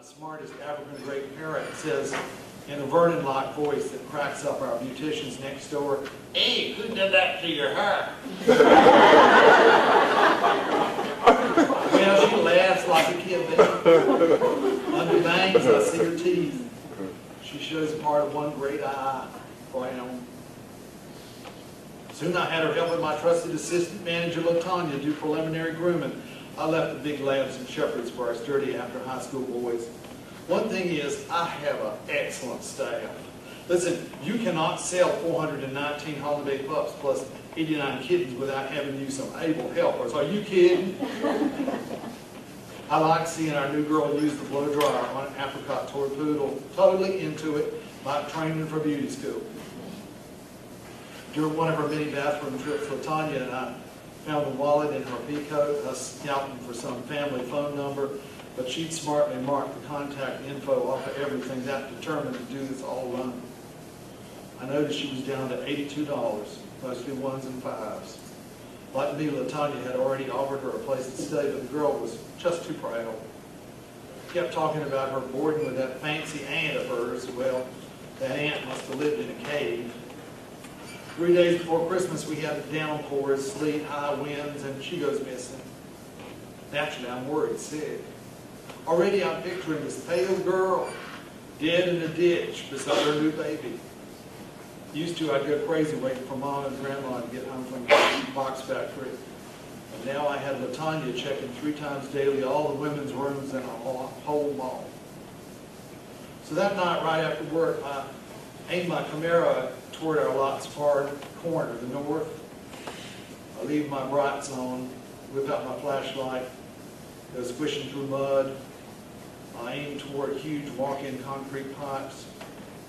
the smartest African gray parrot says in a Vernon-like voice that cracks up our beauticians next door, "Hey, who did that to your hair?" Well, she laughs like a kid then. Under bangs, I see her teeth. She shows part of one great eye, brown. Soon I had her helping my trusted assistant manager, LaTanya, do preliminary grooming. I left the big labs and shepherds for our sturdy after high school boys. One thing is, I have an excellent staff. Listen, you cannot sell 419 holiday pups plus 89 kittens without having you some able helpers. Are you kidding? I like seeing our new girl use the blow dryer on an apricot toy poodle. Totally into it, like training for beauty school. During one of her many bathroom trips, LaTanya and I found the wallet in her peacoat. I was scouting for some family phone number, but she'd smartly marked the contact info off of everything, that determined to do this all run. I noticed she was down to $82, mostly ones and fives. Like me, LaTanya had already offered her a place to stay, but the girl was just too proud. Kept talking about her boarding with that fancy aunt of hers. Well, that aunt must have lived in a cave. 3 days before Christmas, we had downpours, sleet, high winds, and she goes missing. Naturally, I'm worried sick. Already I'm picturing this pale girl dead in a ditch beside her new baby. Used to, I'd go crazy waiting for Mom and Grandma to get home from the box factory. And now I had LaTanya checking 3 times daily all the women's rooms in a whole mall. So that night, right after work, I aimed my Camaro toward our lot's far corner, the north. I leave my brights on, whip out my flashlight, go squishing through mud. I aim toward huge walk-in concrete pipes,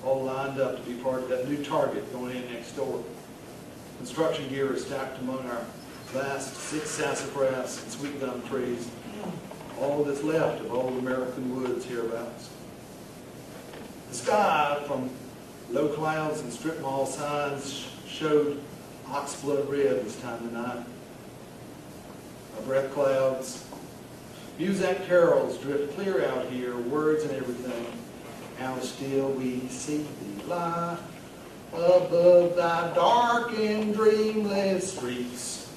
all lined up to be part of that new target going in next door. Construction gear is stacked among our vast 6 sassafras and sweet gum trees, all that's left of old American woods hereabouts. The sky, from low clouds and strip mall signs, showed oxblood red this time of night. My breath clouds. Muzak carols drift clear out here, words and everything. How still we see thee lie above thy dark and dreamless streets.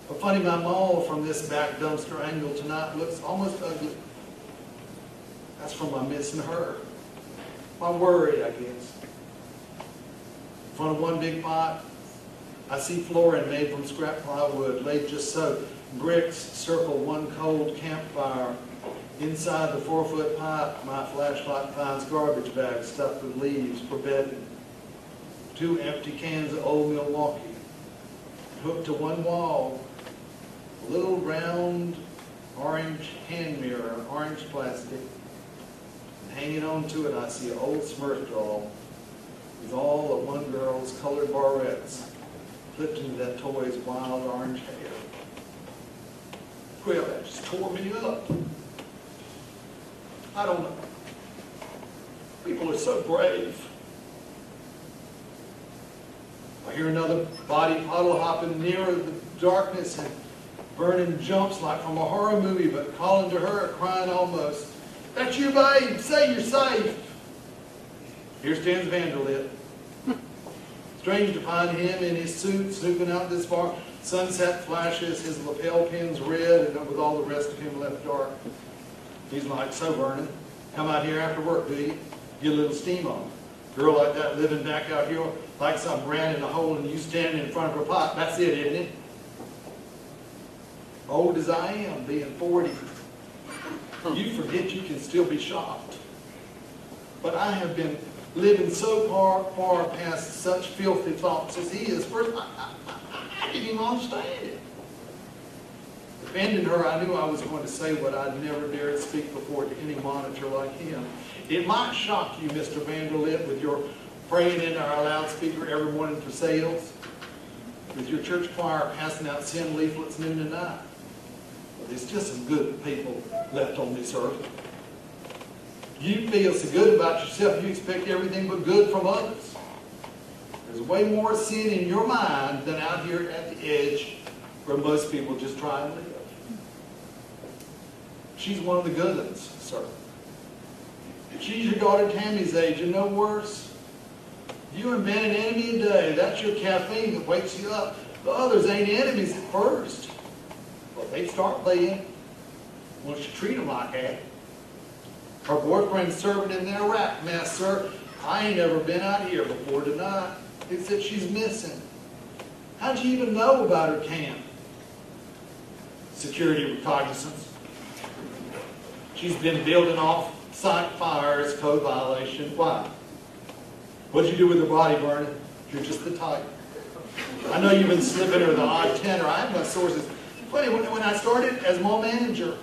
But funny, my mall from this back dumpster angle tonight looks almost ugly. That's from my missing her. My worry, I guess. In front of one big pot, I see flooring made from scrap plywood, laid just so. Bricks circle one cold campfire. Inside the 4-foot pipe, my flashlight finds garbage bags stuffed with leaves for bedding. 2 empty cans of Old Milwaukee. Hooked to one wall, a little round orange hand mirror, orange plastic. Hanging on to it, I see an old Smurf doll with all of one girl's colored barrettes clipped into that toy's wild orange hair. Well, that just tore me up. I don't know. People are so brave. I hear another body puddle hopping nearer the darkness and burning jumps like from a horror movie, but calling to her, crying almost, "That's you, babe. Say you're safe." Here stands Vanderlip. Strange to find him in his suit, snooping out this far. Sunset flashes, his lapel pins red, and with all the rest of him left dark. He's like, "So, Vernon, come out here after work, do you? Get a little steam on. Girl like that living back out here like some rat in a hole and you standing in front of her pot. That's it, isn't it?" Old as I am, being 40, you forget you can still be shocked. But I have been living so far past such filthy thoughts as he is. First, I didn't even understand it. Defending her, I knew I was going to say what I'd never dared speak before to any monitor like him. It might shock you, Mr. Vanderlip, with your praying into our loudspeaker every morning for sales, with your church choir passing out sin leaflets noon and night. But there's just some good people left on this earth. You feel so good about yourself, you expect everything but good from others. There's way more sin in your mind than out here at the edge where most people just try and live. She's one of the good ones, sir. She's your daughter Tammy's age and no worse. You and Ben an enemy a day. That's your caffeine that wakes you up. The others ain't enemies at first. But they start playing once you treat them like that. Her boyfriend's serving in their rat mess, sir. I ain't ever been out here before tonight. Except she's missing. How'd you even know about her camp? Security reconnaissance. She's been building off-site fires, code violation. Why? What'd you do with her body, Vernon? You're just the type. I know you've been slipping her the odd tenor. I have my sources. Funny, when I started as mall manager,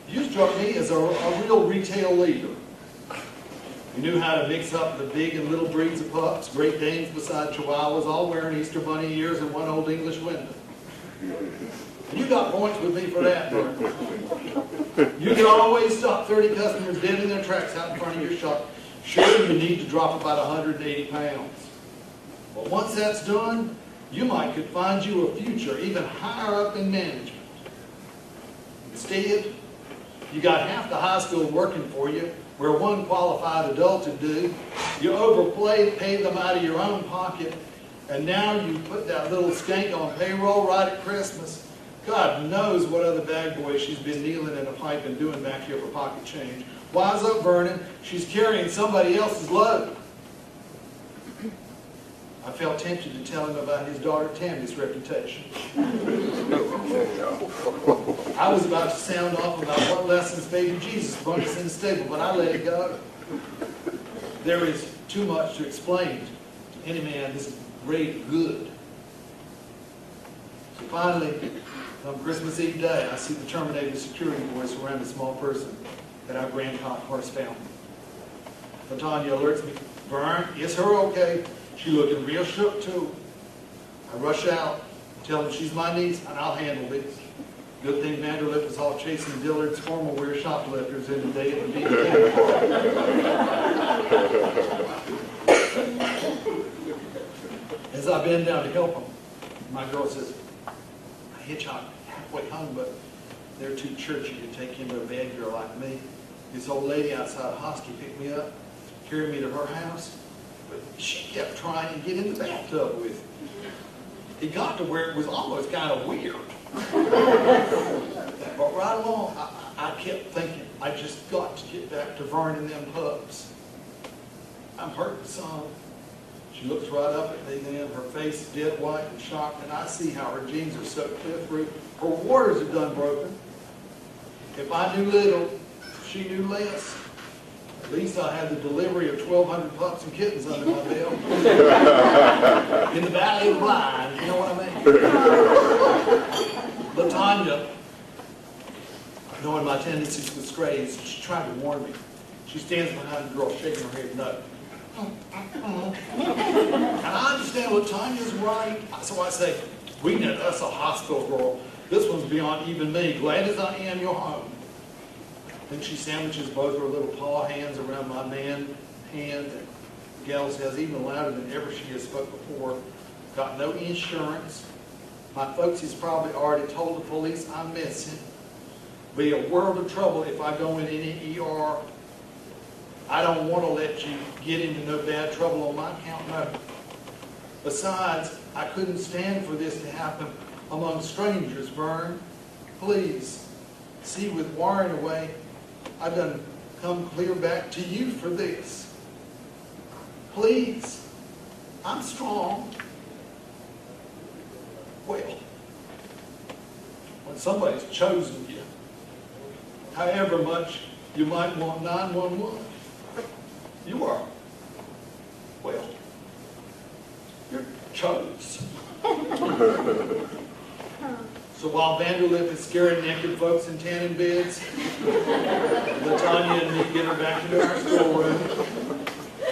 you struck me as a real retail leader. You knew how to mix up the big and little breeds of pups, Great Danes beside Chihuahuas, all wearing Easter Bunny ears and one old English window. And you got points with me for that, Vernon. You can always stop 30 customers dead in their tracks out in front of your shop. Sure, you need to drop about 180 pounds. But once that's done, you could find you a future even higher up in management. Instead, you got half the high school working for you, where one qualified adult would do. You paid them out of your own pocket, and now you put that little skank on payroll right at Christmas. God knows what other bag boy she's been kneeling in a pipe and doing back here for pocket change. Wise up, Vernon. She's carrying somebody else's load. I felt tempted to tell him about his daughter Tammy's reputation. I was about to sound off about what lessons baby Jesus brought us in the stable, but I let it go. There is too much to explain to any man this great good. So finally, on Christmas Eve day, I see the Terminator security boys surround a small person at our Grand Horse Fountain. Latanya alerts me, Vern, is her okay? She looking real shook too. I rush out, tell them she's my niece, and I'll handle this. Good thing Vanderlip was all chasing Dillard's formal wear shoplifters in the day of the meeting. As I bend down to help them, my girl says, I hitchhiked halfway home, but they're too churchy to take him to a bad girl like me. This old lady outside of Hosky picked me up, carried me to her house, but she kept trying to get in the bathtub with me. It got to where it was almost kind of weird. But right along, I kept thinking, I just got to get back to Vern and them pups. I'm hurting some. She looks right up at me then, her face is dead white and shocked, and I see how her jeans are soaked clear through. Her waters are done broken. If I knew little, she knew less. At least I had the delivery of 1,200 pups and kittens under my belt. In the Valley of the Blind, you know what I mean? Latanya, knowing my tendencies with strays, she tried to warn me. She stands behind the girl, shaking her head no. And I understand Latanya's right. So I say, we need us a hospital girl. This one's beyond even me. Glad as I am you're home. Then she sandwiches both her little paw hands around my man hand. And the gal says, even louder than ever she has spoke before, got no insurance. My folks has probably already told the police I'm missing. Be a world of trouble if I go in any ER. I don't want to let you get into no bad trouble on my account, no. Besides, I couldn't stand for this to happen among strangers, Vern. Please, see, with Warren away, I done come clear back to you for this. Please, I'm strong. Well, when somebody's chosen you, however much you might want 911, you are, well, you're chose. So while Vanderlip is scaring naked folks in tanning beds, Latanya and me get her back into our storeroom,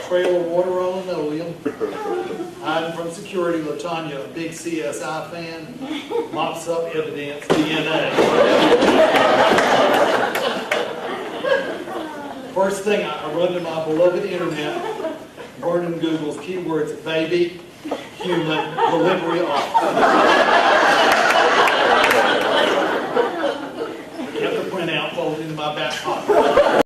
trail of water on linoleum, hiding from security. Latanya, a big CSI fan, mops up evidence, DNA. First thing, I run to my beloved internet, Vernon Google's keywords, baby, human, delivery office. Kept the printout folded in my back pocket.